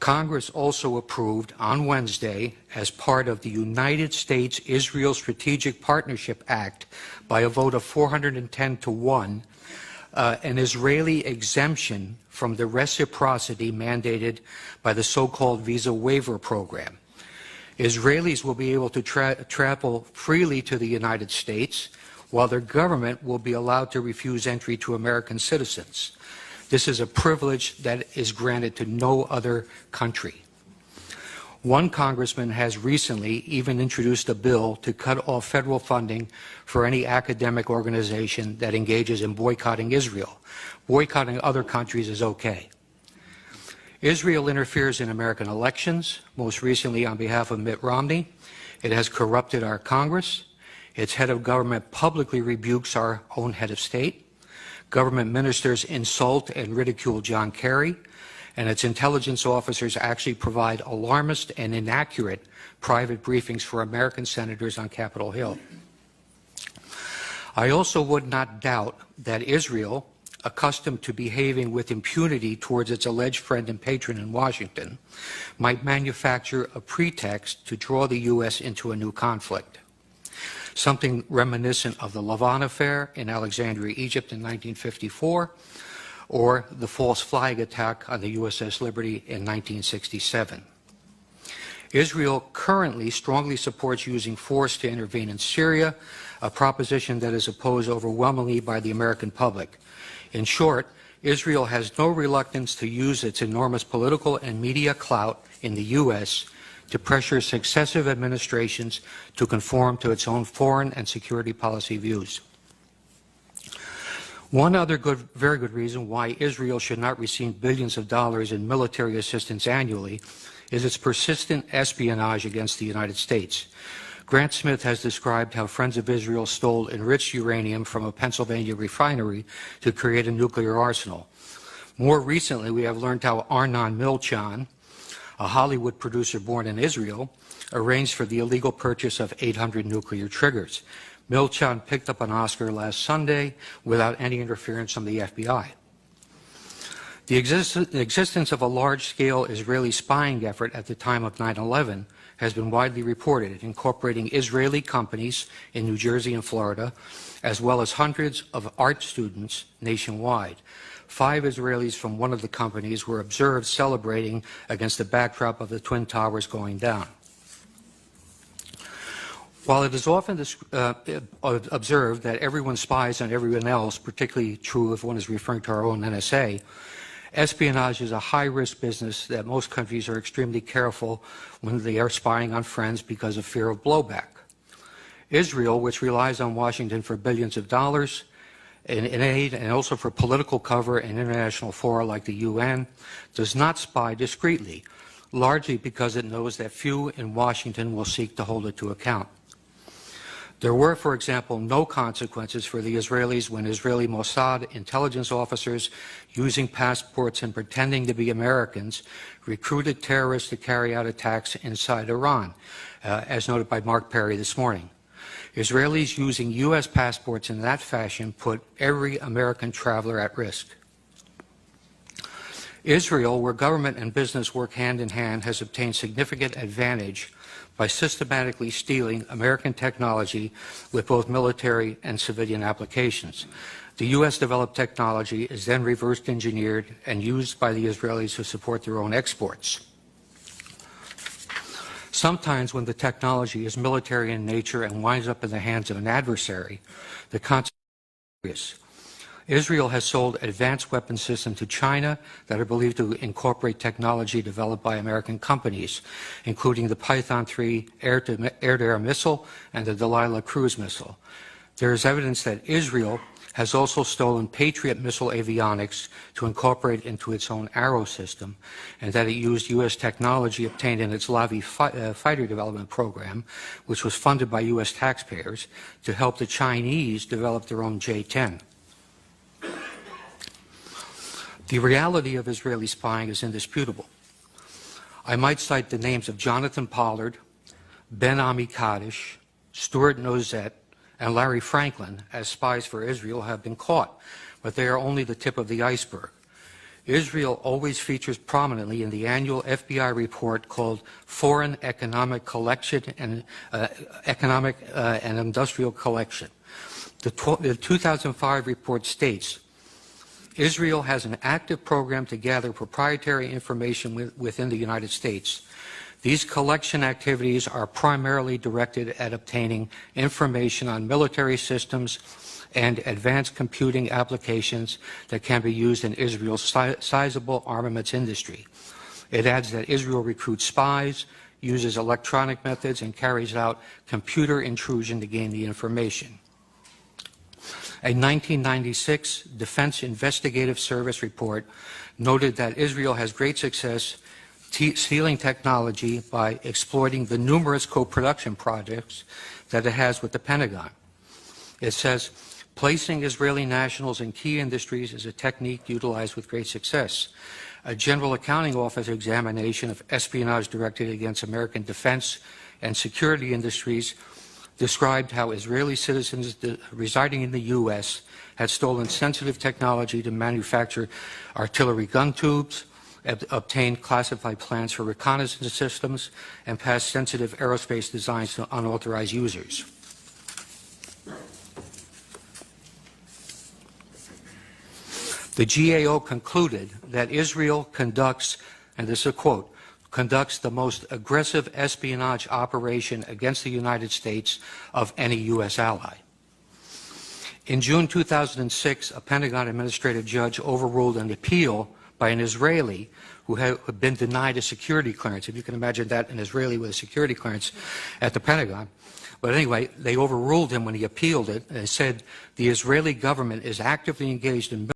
Congress also approved on Wednesday, as part of the United States-Israel Strategic Partnership Act, by a vote of 410 to 1, an Israeli exemption from the reciprocity mandated by the so-called visa waiver program. Israelis will be able to travel freely to the United States, while their government will be allowed to refuse entry to American citizens. This is a privilege that is granted to no other country. One congressman has recently even introduced a bill to cut off federal funding for any academic organization that engages in boycotting Israel. Boycotting other countries is okay. Israel interferes in American elections, most recently on behalf of Mitt Romney. It has corrupted our Congress. Its head of government publicly rebukes our own head of state. Government ministers insult and ridicule John Kerry, and its intelligence officers actually provide alarmist and inaccurate private briefings for American senators on Capitol Hill. I also would not doubt that Israel, accustomed to behaving with impunity towards its alleged friend and patron in Washington, might manufacture a pretext to draw the U.S. into a new conflict. Something reminiscent of the Lavon affair in Alexandria, Egypt in 1954, or the false flag attack on the USS Liberty in 1967. Israel currently strongly supports using force to intervene in Syria, a proposition that is opposed overwhelmingly by the American public. In short, Israel has no reluctance to use its enormous political and media clout in the U.S. to pressure successive administrations to conform to its own foreign and security policy views. One other very good reason why Israel should not receive billions of dollars in military assistance annually is its persistent espionage against the United States. Grant Smith has described how Friends of Israel stole enriched uranium from a Pennsylvania refinery to create a nuclear arsenal. More recently, we have learned how Arnon Milchan, a Hollywood producer born in Israel, arranged for the illegal purchase of 800 nuclear triggers. Milchan picked up an Oscar last Sunday without any interference from the FBI. The existence of a large-scale Israeli spying effort at the time of 9/11 has been widely reported, incorporating Israeli companies in New Jersey and Florida, as well as hundreds of art students nationwide. 5 Israelis from one of the companies were observed celebrating against the backdrop of the Twin Towers going down. While it is often observed that everyone spies on everyone else, particularly true if one is referring to our own NSA, espionage is a high-risk business that most countries are extremely careful when they are spying on friends because of fear of blowback. Israel, which relies on Washington for billions of dollars in aid and also for political cover in international fora like the UN, does not spy discreetly, largely because it knows that few in Washington will seek to hold it to account. There were, for example, no consequences for the Israelis when Israeli Mossad intelligence officers, using passports and pretending to be Americans, recruited terrorists to carry out attacks inside Iran, as noted by Mark Perry this morning. Israelis using U.S. passports in that fashion put every American traveler at risk. Israel, where government and business work hand in hand, has obtained significant advantage by systematically stealing American technology with both military and civilian applications. The U.S.-developed technology is then reverse engineered and used by the Israelis to support their own exports. Sometimes when the technology is military in nature and winds up in the hands of an adversary, the consequences are serious. Israel has sold advanced weapon systems to China that are believed to incorporate technology developed by American companies, including the Python 3 air-to-air missile and the Delilah cruise missile. There is evidence that Israel has also stolen Patriot missile avionics to incorporate into its own Arrow system, and that it used U.S. technology obtained in its Lavi fighter development program, which was funded by U.S. taxpayers, to help the Chinese develop their own J-10. The reality of Israeli spying is indisputable. I might cite the names of Jonathan Pollard, Ben Ami Kaddish, Stuart Nozet, and Larry Franklin as spies for Israel have been caught, but they are only the tip of the iceberg. Israel always features prominently in the annual FBI report called Foreign Economic Collection and Industrial Collection. The 2005 report states, Israel has an active program to gather proprietary information within the United States. These collection activities are primarily directed at obtaining information on military systems and advanced computing applications that can be used in Israel's sizable armaments industry. It adds that Israel recruits spies, uses electronic methods, and carries out computer intrusion to gain the information. A 1996 Defense Investigative Service report noted that Israel has great success stealing technology by exploiting the numerous co-production projects that it has with the Pentagon. It says, placing Israeli nationals in key industries is a technique utilized with great success. A General Accounting Office examination of espionage directed against American defense and security industries described how Israeli citizens residing in the U.S. had stolen sensitive technology to manufacture artillery gun tubes, obtained classified plans for reconnaissance systems, and passed sensitive aerospace designs to unauthorized users. The GAO concluded that Israel conducts, and this is a quote, conducts the most aggressive espionage operation against the United States of any U.S. ally. In June 2006, a Pentagon administrative judge overruled an appeal by an Israeli who had been denied a security clearance. If you can imagine that, an Israeli with a security clearance at the Pentagon. But anyway, they overruled him when he appealed it, and they said the Israeli government is actively engaged in